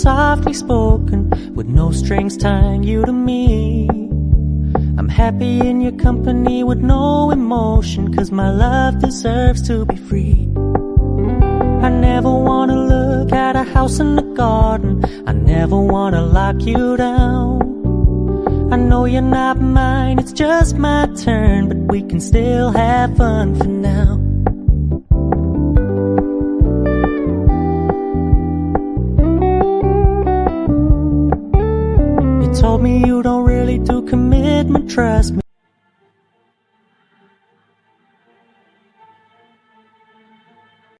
softly spoken, with no strings tying you to me. I'm happy in your company with no emotion, 'cause my love deserves to be free. I never wanna look at a house in the garden, I never wanna lock you down. I know you're not mine, it's just my turn, but we can still have fun for now. You told me you don't really do commitment, trust me.